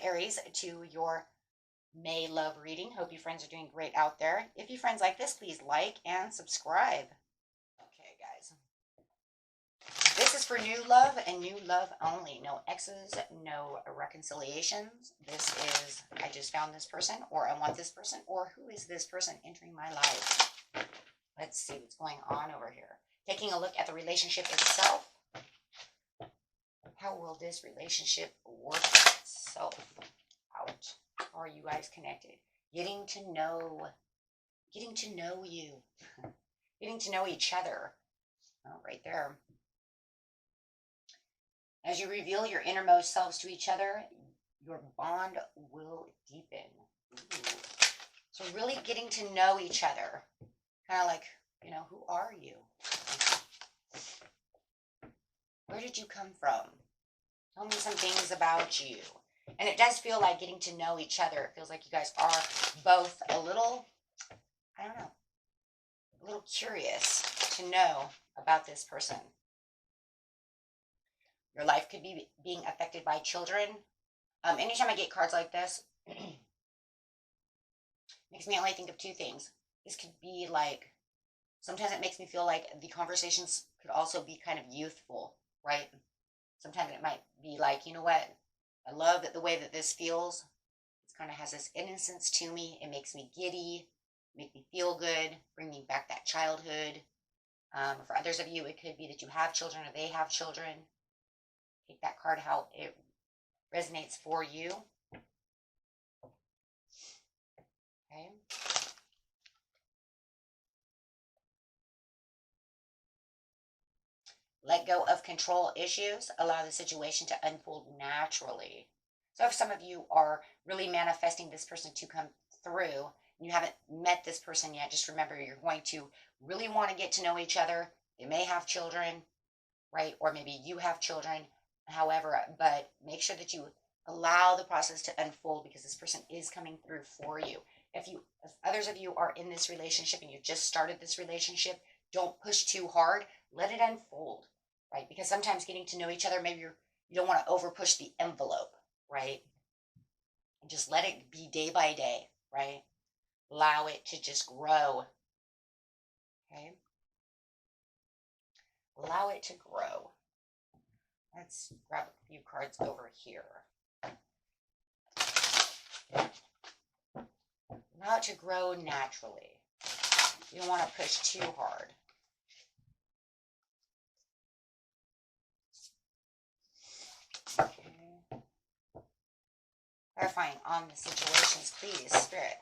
Aries, to your May love reading. Hope you friends are doing great out there. If you friends like this, please like and subscribe. Okay, guys. This is for new love and new love only. No exes, no reconciliations. This is, I just found this person, or I want this person, or who is this person entering my life? Let's see what's going on over here. Taking a look at the relationship itself. How will this relationship work itself out? How are you guys connected? Getting to know you, getting to know each other. Oh, right there. As you reveal your innermost selves to each other, your bond will deepen. Ooh. So really getting to know each other. Kind of like, who are you? Where did you come from? Tell me some things about you. And it does feel like getting to know each other. It feels like you guys are both a little, I don't know, a little curious to know about this person. Your life could be being affected by children. Anytime I get cards like this, makes me only think of two things. This could be like, sometimes it makes me feel like the conversations could also be kind of youthful, right? Sometimes it might be like, you know what? I love the way that this feels. It kind of has this innocence to me. It makes me giddy, make me feel good, bring me back that childhood. For others of you, it could be that you have children or they have children. Take that card how it resonates for you. Okay. Let go of control issues. Allow the situation to unfold naturally. So if some of you are really manifesting this person to come through, and you haven't met this person yet, just remember you're going to really want to get to know each other. They may have children, right? Or maybe you have children, however, but make sure that you allow the process to unfold because this person is coming through for you. If others of you are in this relationship and you just started this relationship, don't push too hard. Let it unfold, right? Because sometimes getting to know each other, maybe you don't want to over push the envelope, right? And just let it be day by day, right? Allow it to just grow, okay? Allow it to grow. Let's grab a few cards over here. Allow it to grow naturally. You don't want to push too hard. Okay. Clarifying on the situations, please, Spirit.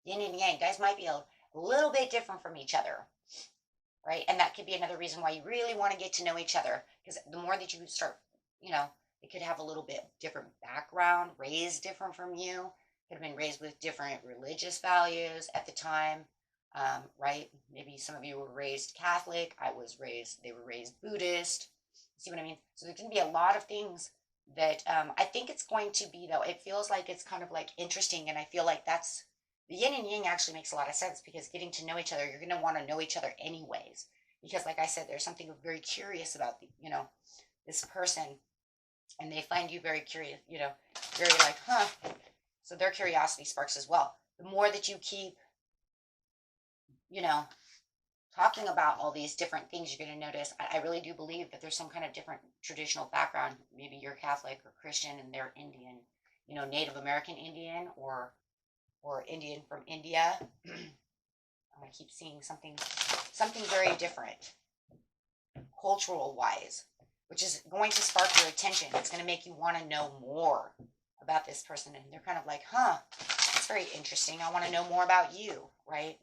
Yin and yang. Guys might be a little bit different from each other, right? And that could be another reason why you really want to get to know each other, because the more that you start, it could have a little bit different background, raised different from you, could have been raised with different religious values at the time, right? Maybe some of you were raised Catholic. They were raised Buddhist. See what I mean? So there's going to be a lot of things that I think it's going to be, though. It feels like it's kind of like interesting, and I feel like that's the yin and yang actually makes a lot of sense because getting to know each other, you're going to want to know each other anyways. Because like I said, there's something very curious about, this person, and they find you very curious, very like, huh. So their curiosity sparks as well. The more that you keep, talking about all these different things, you're going to notice, I really do believe that there's some kind of different traditional background. Maybe you're Catholic or Christian and they're Indian, Native American Indian or Indian from India. I keep seeing something very different, cultural wise, which is going to spark your attention. It's going to make you want to know more about this person. And they're kind of like, huh, that's very interesting. I want to know more about you, right?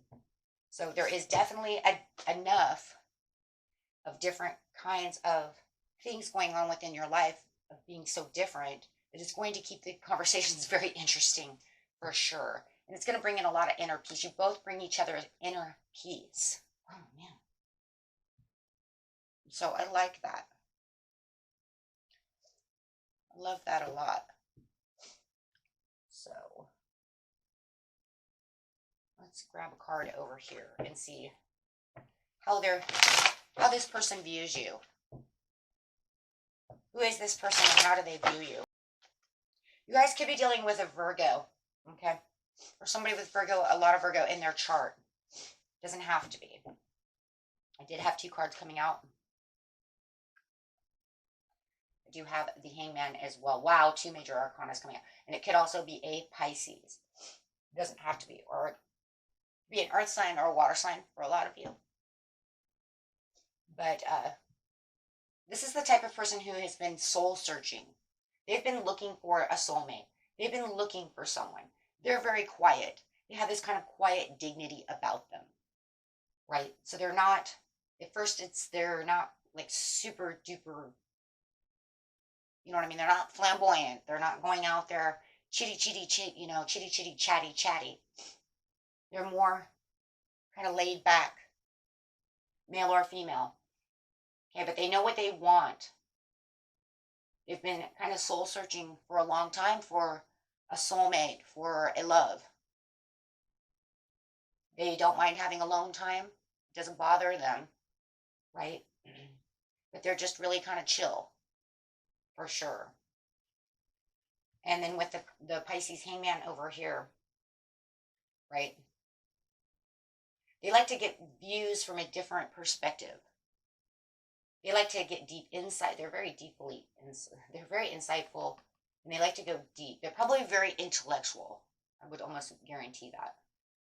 So there is definitely enough of different kinds of things going on within your life of being so different that it's going to keep the conversations very interesting for sure. And it's going to bring in a lot of inner peace. You both bring each other inner peace. Oh, man. So I like that. I love that a lot. So let's grab a card over here and see how this person views you. Who is this person and how do they view you? You guys could be dealing with a Virgo, okay? Or somebody with Virgo, a lot of Virgo in their chart. Doesn't have to be. I did have 2 cards coming out. I do have the Hangman as well. Wow, 2 major arcana coming out. And it could also be a Pisces. It doesn't have to be. Or it could be an earth sign or a water sign for a lot of you. But this is the type of person who has been soul searching. They've been looking for a soulmate. They've been looking for someone. They're very quiet. They have this kind of quiet dignity about them, right? So they're not, at first they're not like super duper, you know what I mean? They're not flamboyant. They're not going out there chitty, chatty. They're more kind of laid back, male or female. Okay, but they know what they want. They've been kind of soul searching for a long time for a soulmate, for a love. They don't mind having alone time. It doesn't bother them, right? But they're just really kind of chill, for sure. And then with the Pisces Hangman over here, right? They like to get views from a different perspective. They like to get deep insight. They're very insightful, and they like to go deep. They're probably very intellectual. I would almost guarantee that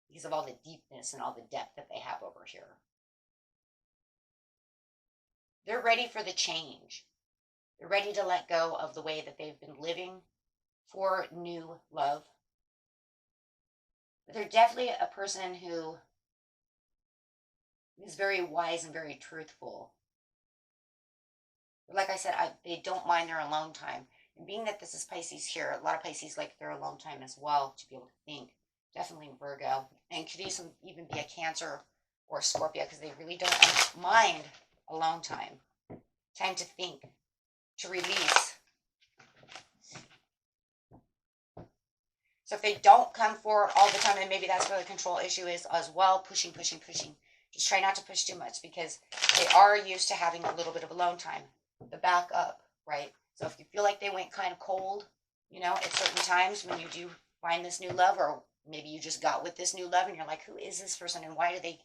because of all the deepness and all the depth that they have over here. They're ready for the change. They're ready to let go of the way that they've been living for new love. But they're definitely a person who is very wise and very truthful. But like I said, they don't mind their alone time. And being that this is Pisces here, a lot of Pisces like their alone time as well to be able to think. Definitely Virgo. And could even be a Cancer or a Scorpio because they really don't mind alone time. Time to think, to release. So if they don't come forward all the time, and maybe that's where the control issue is as well, pushing. Just try not to push too much because they are used to having a little bit of alone time. The back up, right? So if you feel like they went kind of cold, at certain times when you do find this new love, or maybe you just got with this new love and you're like, who is this person and why do they,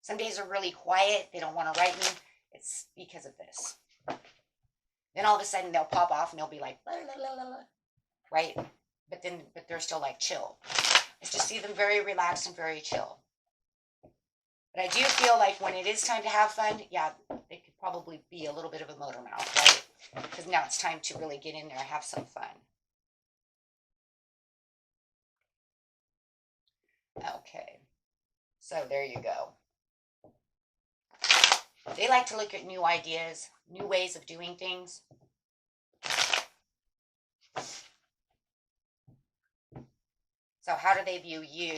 some days are really quiet. They don't want to write me. It's because of this. Then all of a sudden they'll pop off and they'll be like, blah, blah, blah, blah, right? But they're still like chill. I just see them very relaxed and very chill. But I do feel like when it is time to have fun, yeah, they could probably be a little bit of a motor mouth, right? Because now it's time to really get in there and have some fun. Okay, so there you go. They like to look at new ideas, new ways of doing things. So how do they view you?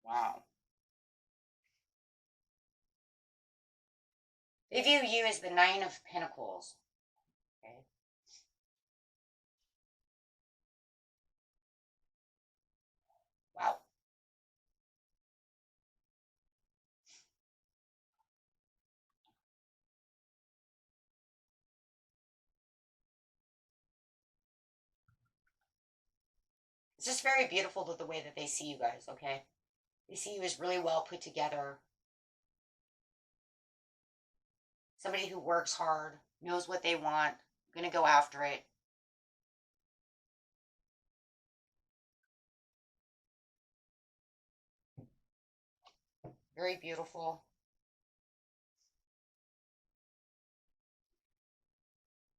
Wow. They view you as the 9 of Pentacles. Okay. Wow. It's just very beautiful the way that they see you guys, okay? They see you as really well put together. Somebody who works hard, knows what they want, gonna go after it. Very beautiful.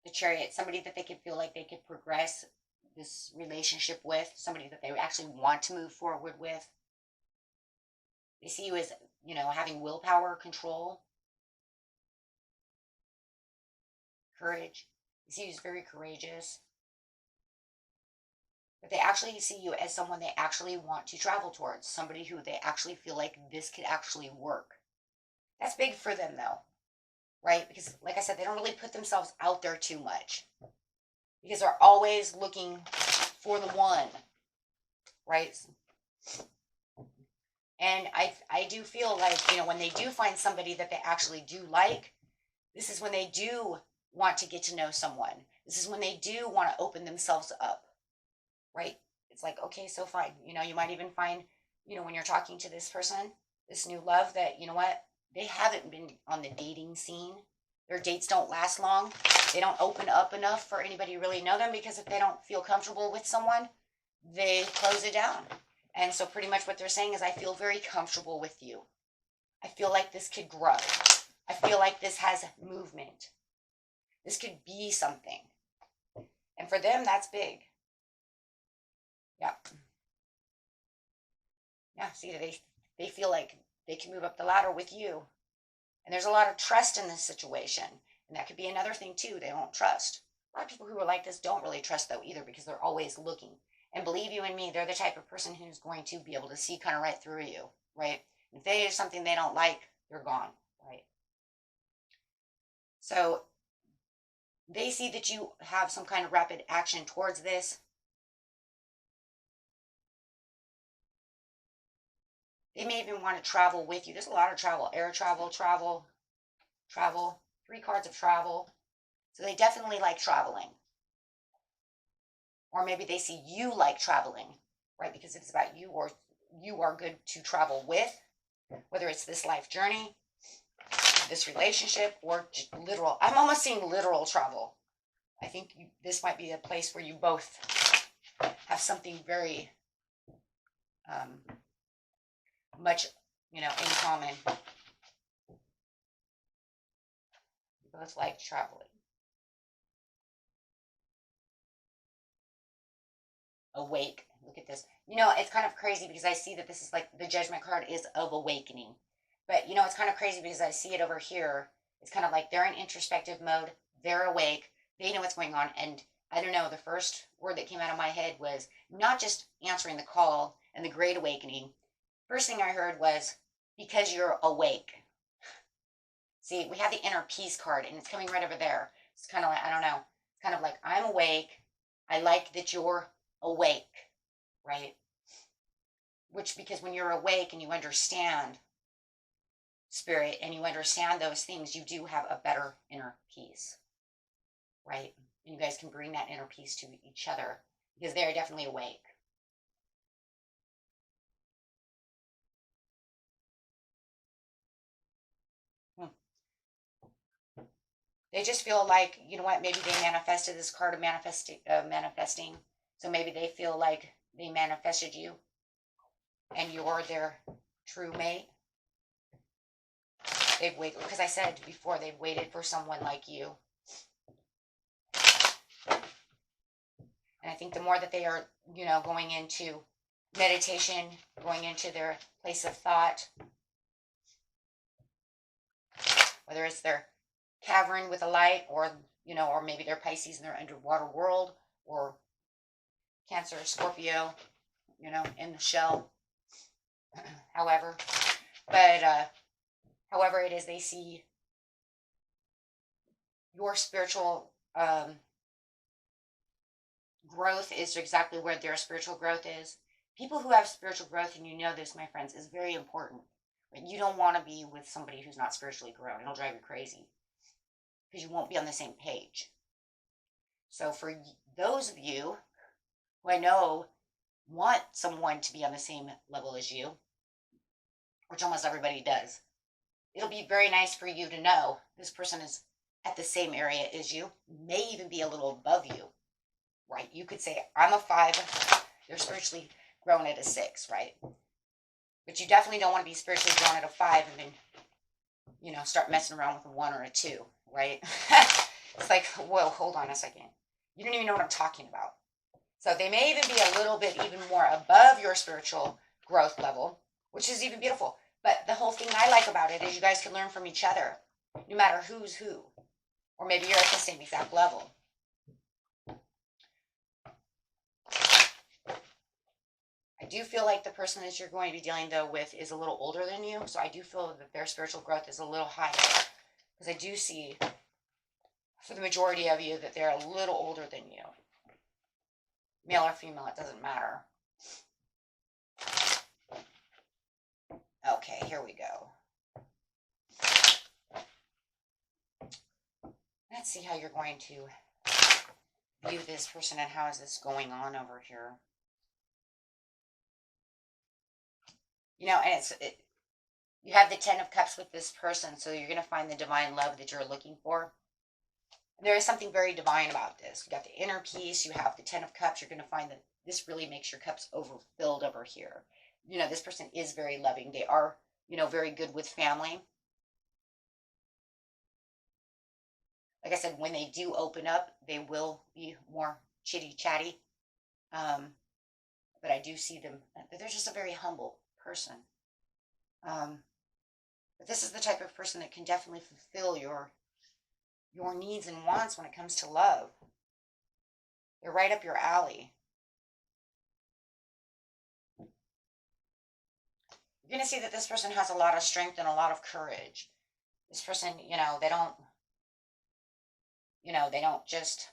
The Chariot, somebody that they could feel like they could progress this relationship with, somebody that they actually want to move forward with. They see you as, having willpower, control, courage. They see you as very courageous. But they actually see you as someone they actually want to travel towards, somebody who they actually feel like this could actually work. That's big for them though, right? Because like I said, they don't really put themselves out there too much because they're always looking for the one, right? And I do feel like, you know, when they do find somebody that they actually do like, this is when they do want to get to know someone. This is when they do want to open themselves up, right? It's like, okay, so fine. You know, you might even find, you know, when you're talking to this person, this new love, that, you know what, they haven't been on the dating scene. Their dates don't last long. They don't open up enough for anybody to really know them, because if they don't feel comfortable with someone, they close it down. And so pretty much what they're saying is, I feel very comfortable with you. I feel like this could grow. I feel like this has movement. This could be something. And for them, that's big. Yeah. Yeah. See, they feel like they can move up the ladder with you. And there's a lot of trust in this situation. And that could be another thing too. They don't trust. A lot of people who are like this don't really trust though either, because they're always looking. And believe you and me, they're the type of person who's going to be able to see kind of right through you, right? If they have something they don't like, they're gone, right? So they see that you have some kind of rapid action towards this. They may even want to travel with you. There's a lot of travel, air travel, travel, 3 cards of travel. So they definitely like traveling. Or maybe they see you like traveling, right? Because if it's about you, or you are good to travel with, whether it's this life journey, this relationship, or literal. I'm almost seeing literal travel. I think this might be a place where you both have something very much, you know, in common. You both like traveling. Awake. Look at this. You know, it's kind of crazy because I see that this is like the Judgment card is of awakening. But, you know, it's kind of crazy because I see it over here. It's kind of like they're in introspective mode. They're awake. They know what's going on. And I don't know, the first word that came out of my head was not just answering the call and the great awakening. First thing I heard was, because you're awake. See, we have the inner peace card, and it's coming right over there. It's kind of like, I don't know. It's kind of like, I'm awake. I like that you're awake, right? Which, because when you're awake and you understand spirit and you understand those things, you do have a better inner peace, right? And you guys can bring that inner peace to each other, because they're definitely awake. They just feel like, you know what, maybe they manifested this card of manifesting. So maybe they feel like they manifested you and you're their true mate. They've waited, because I said before, they've waited for someone like you. And I think the more that they are, you know, going into meditation, going into their place of thought, whether it's their cavern with a light, or, you know, or maybe they're Pisces in their underwater world, or Cancer, Scorpio, you know, in the shell. However, but however it is, they see your spiritual growth is exactly where their spiritual growth is. People who have spiritual growth, and you know this, my friends, is very important. But you don't want to be with somebody who's not spiritually grown. It'll drive you crazy, because you won't be on the same page. So for those of you who I know want someone to be on the same level as you, which almost everybody does, it'll be very nice for you to know this person is at the same area as you, may even be a little above you, right? You could say, I'm a 5, they're spiritually grown at a 6, right? But you definitely don't want to be spiritually grown at a 5 and then, you know, start messing around with a 1 or a 2, right? It's like, whoa, hold on a second. You don't even know what I'm talking about. So they may even be a little bit even more above your spiritual growth level, which is even beautiful. But the whole thing I like about it is you guys can learn from each other, no matter who's who. Or maybe you're at the same exact level. I do feel like the person that you're going to be dealing though with is a little older than you. So I do feel that their spiritual growth is a little higher. Because I do see, for the majority of you, that they're a little older than you. Male or female, it doesn't matter. Okay, here we go. Let's see how you're going to view this person and how is this going on over here. You know, and you have the Ten of Cups with this person, so you're going to find the divine love that you're looking for. There is something very divine about this. You got the inner peace, you have the Ten of Cups. You're going to find that this really makes your cups overfilled over here. You know, this person is very loving. They are, you know, very good with family. Like I said, when they do open up, they will be more chitty chatty. But I do see them, they're just a very humble person. But this is the type of person that can definitely fulfill your needs and wants when it comes to love. They're right up your alley. You're going to see that this person has a lot of strength and a lot of courage. This person, you know, they don't just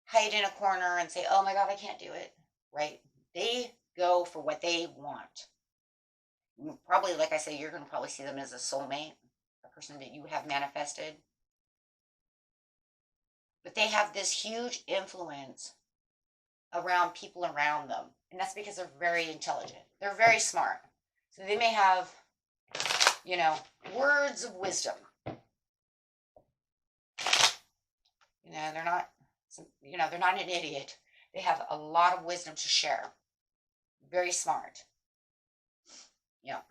hide in a corner and say, oh my God, I can't do it, right? They go for what they want. Probably, like I say, you're going to probably see them as a soulmate, a person that you have manifested. But they have this huge influence around people around them. And that's because they're very intelligent. They're very smart. So they may have, you know, words of wisdom. You know, they're not an idiot. They have a lot of wisdom to share. Very smart. Yeah.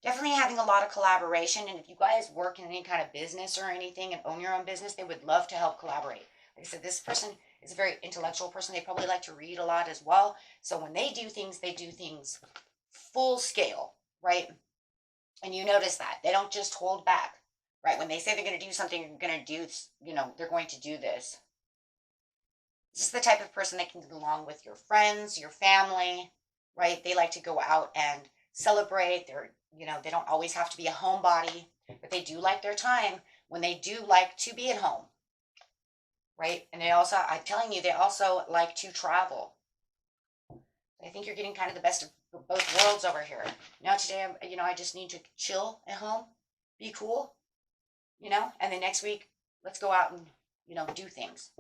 Definitely having a lot of collaboration. And if you guys work in any kind of business or anything and own your own business, they would love to help collaborate. Like I said, this person is a very intellectual person. They probably like to read a lot as well. So when they do things full scale, right? And you notice that. They don't just hold back, right? When they say they're going to do something, they're going to do, you know, they're going to do this. This is the type of person that can get along with your friends, your family, right? They like to go out and celebrate. They don't always have to be a homebody, but they do like their time when they do like to be at home, right? And I'm telling you, they also like to travel. I think you're getting kind of the best of both worlds over here. Now today, I just need to chill at home, be cool, and then next week, let's go out and, do things.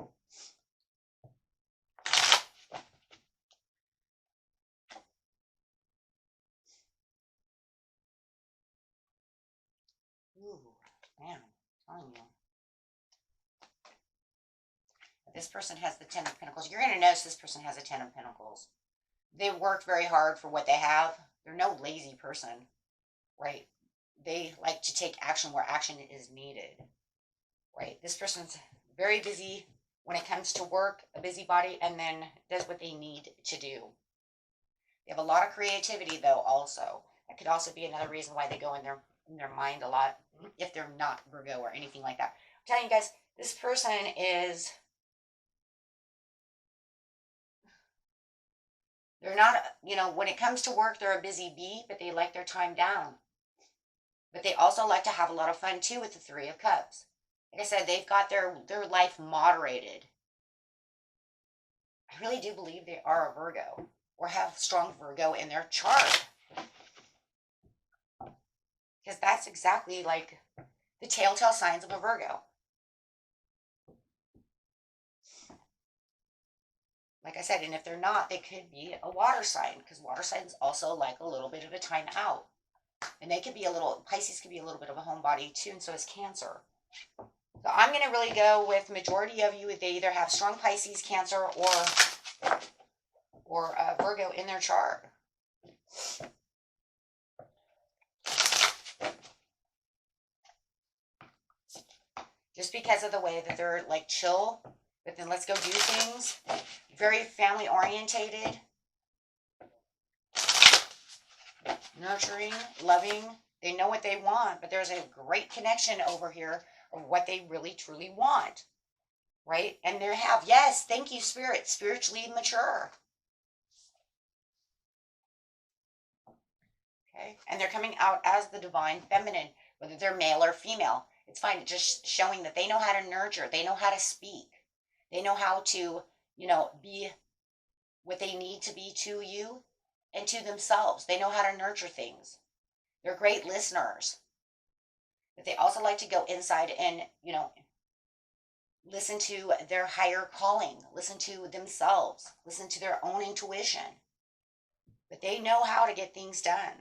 Ooh, man, I'm telling you. If this person has the Ten of Pentacles, you're going to notice this person has a Ten of Pentacles. They work very hard for what they have. They're no lazy person, right? They like to take action where action is needed, right? This person's very busy when it comes to work, a busybody, and then does what they need to do. They have a lot of creativity, though, also. That could also be another reason why they go in their mind a lot, if they're not Virgo or anything like that. I'm telling you guys, this person is... They're not, when it comes to work, they're a busy bee, but they like their time down. But they also like to have a lot of fun, too, with the Three of Cups. Like I said, they've got their life moderated. I really do believe they are a Virgo or have strong Virgo in their chart. Because that's exactly like the telltale signs of a Virgo. Like I said, and if they're not, they could be a water sign, because water signs also like a little bit of a time out. And Pisces could be a little bit of a homebody too, and so is Cancer. So I'm going to really go with majority of you, they either have strong Pisces, Cancer, or Virgo in their chart. Just because of the way that they're like chill, but then let's go do things. Very family orientated, nurturing, loving. They know what they want, but there's a great connection over here of what they really truly want, right? And yes, thank you, Spirit, spiritually mature. Okay, and they're coming out as the divine feminine, whether they're male or female. It's fine, just showing that they know how to nurture, they know how to speak, they know how to, be what they need to be to you and to themselves. They know how to nurture things. They're great listeners. But they also like to go inside and, listen to their higher calling, listen to themselves, listen to their own intuition. But they know how to get things done.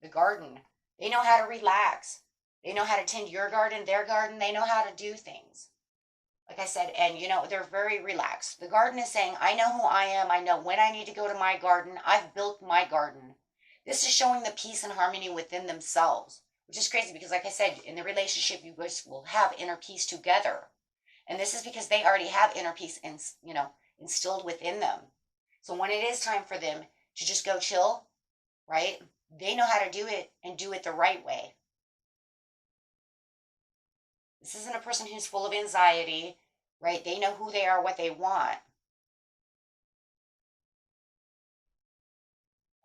The garden, they know how to relax. They know how to tend your garden, their garden. They know how to do things. Like I said, and they're very relaxed. The garden is saying, I know who I am. I know when I need to go to my garden. I've built my garden. This is showing the peace and harmony within themselves, which is crazy because, like I said, in the relationship, you guys will have inner peace together. And this is because they already have inner peace and, instilled within them. So when it is time for them to just go chill, right? They know how to do it and do it the right way. This isn't a person who's full of anxiety, right? They know who they are, what they want.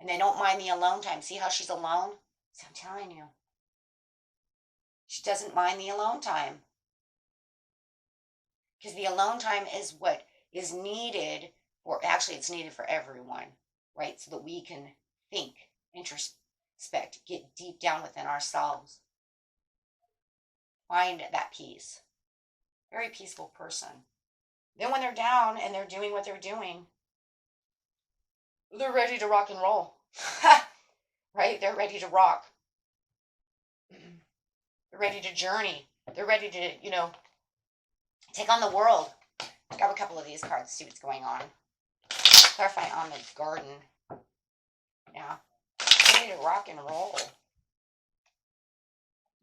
And they don't mind the alone time. See how she's alone? So I'm telling you. She doesn't mind the alone time. Because the alone time is what is needed for, actually it's needed for everyone, right? So that we can think, introspect, get deep down within ourselves. Find that peace. Very peaceful person. Then when they're down and they're doing what they're doing, they're ready to rock and roll. Right? They're ready to rock. They're ready to journey. They're ready to, take on the world. Grab a couple of these cards, see what's going on. Clarify on the garden. Yeah. Ready to rock and roll.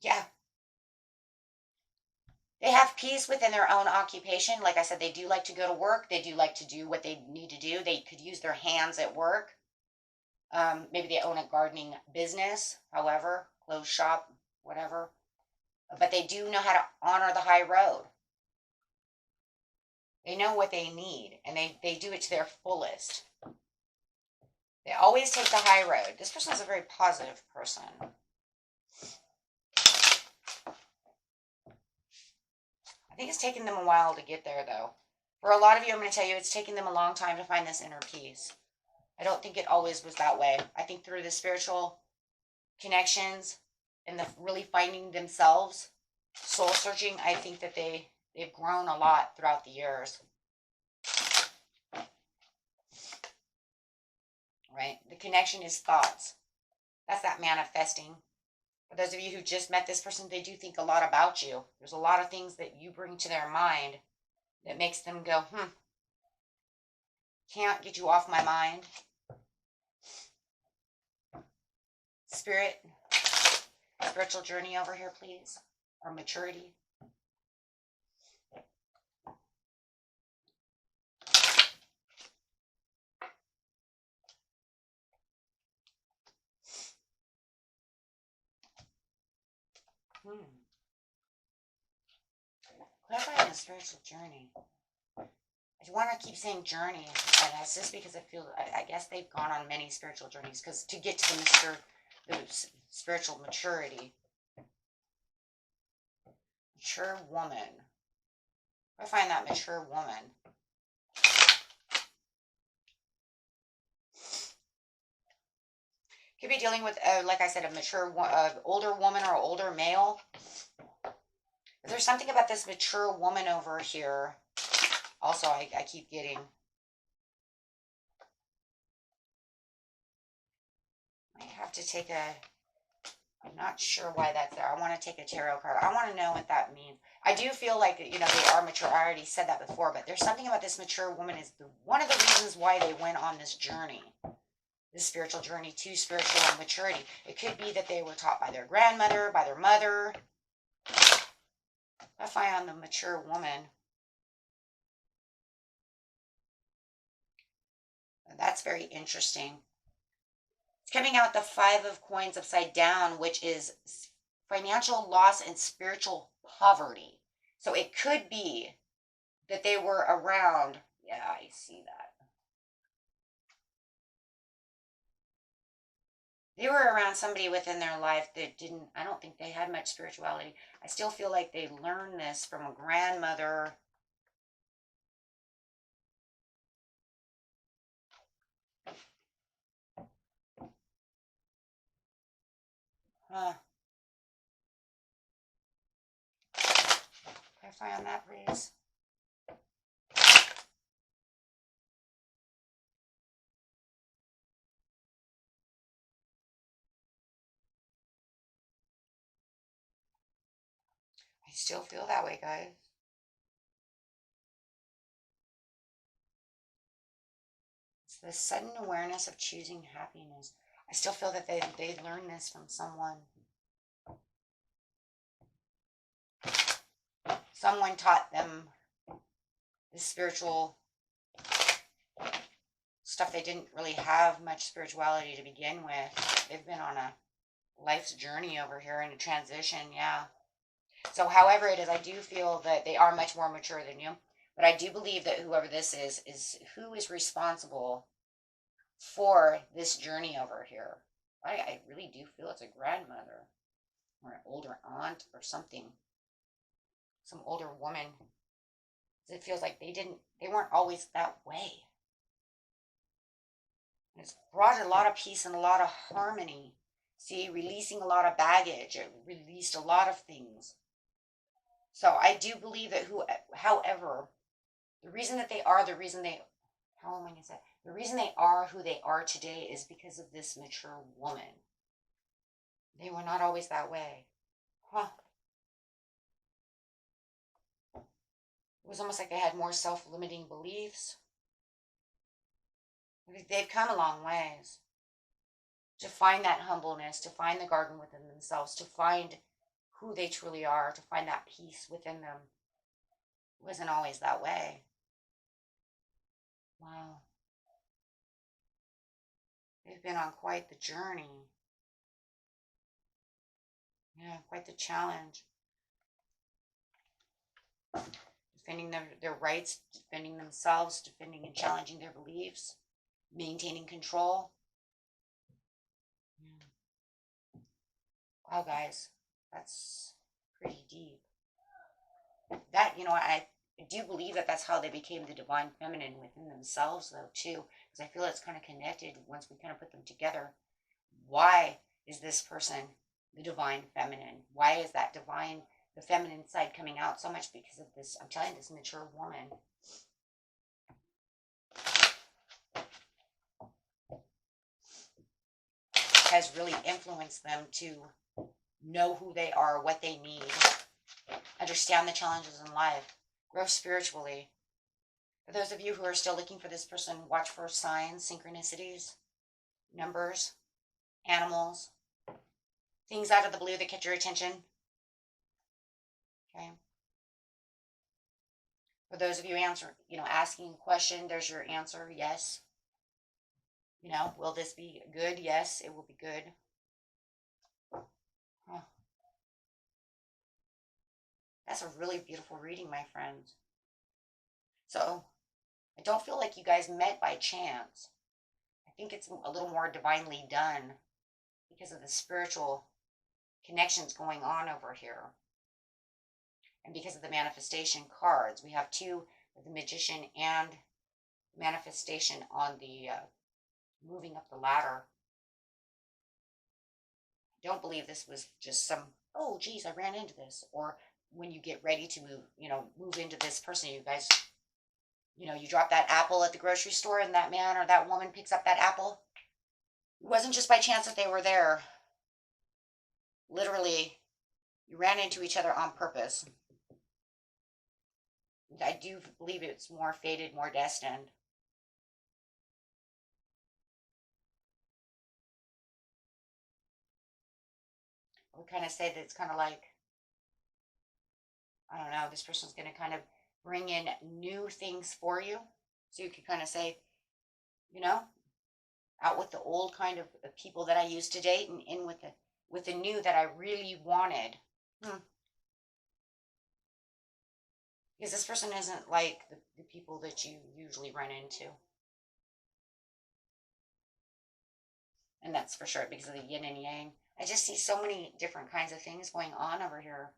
Yeah. They have peace within their own occupation. Like I said, they do like to go to work. They do like to do what they need to do. They could use their hands at work. Maybe they own a gardening business, however, clothes shop, whatever. But they do know how to honor the high road. They know what they need, and they do it to their fullest. They always take the high road. This person is a very positive person. I think it's taken them a while to get there, though. For a lot of you, I'm going to tell you, it's taken them a long time to find this inner peace. I don't think it always was that way. I think through the spiritual connections and the really finding themselves, soul searching, I think that they've grown a lot throughout the years. Right? The connection is thoughts. That's that manifesting. For those of you who just met this person, they do think a lot about you. There's a lot of things that you bring to their mind that makes them go, can't get you off my mind. Spiritual journey over here, please. Or maturity. Clarifying the spiritual journey. I want to keep saying journey, and that's just because I guess they've gone on many spiritual journeys, because to get to the spiritual maturity. Mature woman. I find that mature woman. Could be dealing with, like I said, a mature, older woman or older male. There's something about this mature woman over here. Also, I keep getting. I have to take I'm not sure why that's there. I want to take a tarot card. I want to know what that means. I do feel like, they are mature. I already said that before, but there's something about this mature woman is one of the reasons why they went on this journey. This spiritual journey to spiritual maturity. It could be that they were taught by their grandmother, by their mother. If I on the mature woman. That's very interesting. It's coming out the 5 of Coins upside down, which is financial loss and spiritual poverty. So it could be that they were around. Yeah, I see that. They were around somebody within their life that I don't think they had much spirituality. I still feel like they learned this from a grandmother Uh, clarify on that, please. I still feel that way, guys. It's the sudden awareness of choosing happiness. I still feel that they learned this from someone. Someone taught them this spiritual stuff. They didn't really have much spirituality to begin with. They've been on a life's journey over here in a transition, yeah. So however it is, I do feel that they are much more mature than you. But I do believe that whoever this is who is responsible for this journey over here. I really do feel it's a grandmother or an older aunt or something. Some older woman. It feels like they weren't always that way. And it's brought a lot of peace and a lot of harmony. See, releasing a lot of baggage. It released a lot of things. So I do believe that however, the reason that they are the reason they, how am I going to say, the reason they are who they are today is because of this mature woman. They were not always that way. Huh. It was almost like they had more self-limiting beliefs. They've come a long ways to find that humbleness, to find the garden within themselves, to find who they truly are, to find that peace within them. It wasn't always that way. Wow. They've been on quite the journey. Yeah, quite the challenge. Defending their rights, defending themselves, defending and challenging their beliefs, maintaining control. Yeah. Wow, guys, that's pretty deep. That, I do believe that that's how they became the divine feminine within themselves, though, too, because I feel it's kind of connected once we kind of put them together. Why is this person the divine feminine? Why is that the feminine side coming out so much? Because of this, I'm telling you, this mature woman. Has really influenced them to know who they are, what they need, understand the challenges in life, grow spiritually. For those of you who are still looking for this person, watch for signs, synchronicities, numbers, animals, things out of the blue that catch your attention. Okay. For those of you asking a question, there's your answer. Yes. Will this be good? Yes, it will be good. Huh. That's a really beautiful reading, my friends. So, I don't feel like you guys met by chance. I think it's a little more divinely done because of the spiritual connections going on over here. And because of the manifestation cards, we have two, the Magician and manifestation on the moving up the ladder. I don't believe this was just some, oh geez, I ran into this. Or when you get ready to move into this person, you guys, you drop that apple at the grocery store and that man or that woman picks up that apple. It wasn't just by chance that they were there. Literally, you ran into each other on purpose. I do believe it's more fated, more destined. I would kind of say that it's kind of like, I don't know, this person's going to kind of bring in new things for you. So you could kind of say, out with the old kind of people that I used to date and in with the new that I really wanted. Because this person isn't like the people that you usually run into. And that's for sure because of the yin and yang. I just see so many different kinds of things going on over here.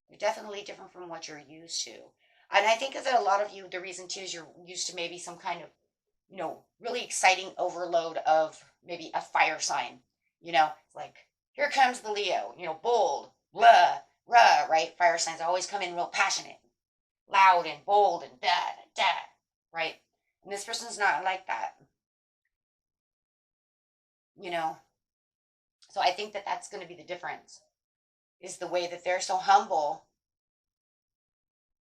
You're definitely different from what you're used to. And I think that a lot of you, the reason too is you're used to maybe some kind of, really exciting overload of maybe a fire sign, it's like, here comes the Leo, bold, blah, rah, right? Fire signs always come in real passionate, loud and bold and da, da, da, right? And this person's not like that, you know? So I think that that's going to be the difference, is the way that they're so humble,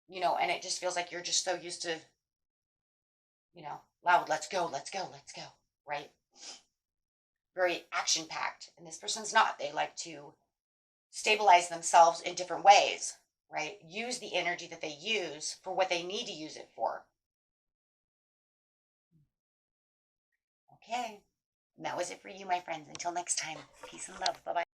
and it just feels like you're just so used to, loud, let's go, let's go, let's go, right? Very action packed. And this person's not. They like to stabilize themselves in different ways, right? Use the energy that they use for what they need to use it for. Okay. And that was it for you, my friends. Until next time, peace and love. Bye bye.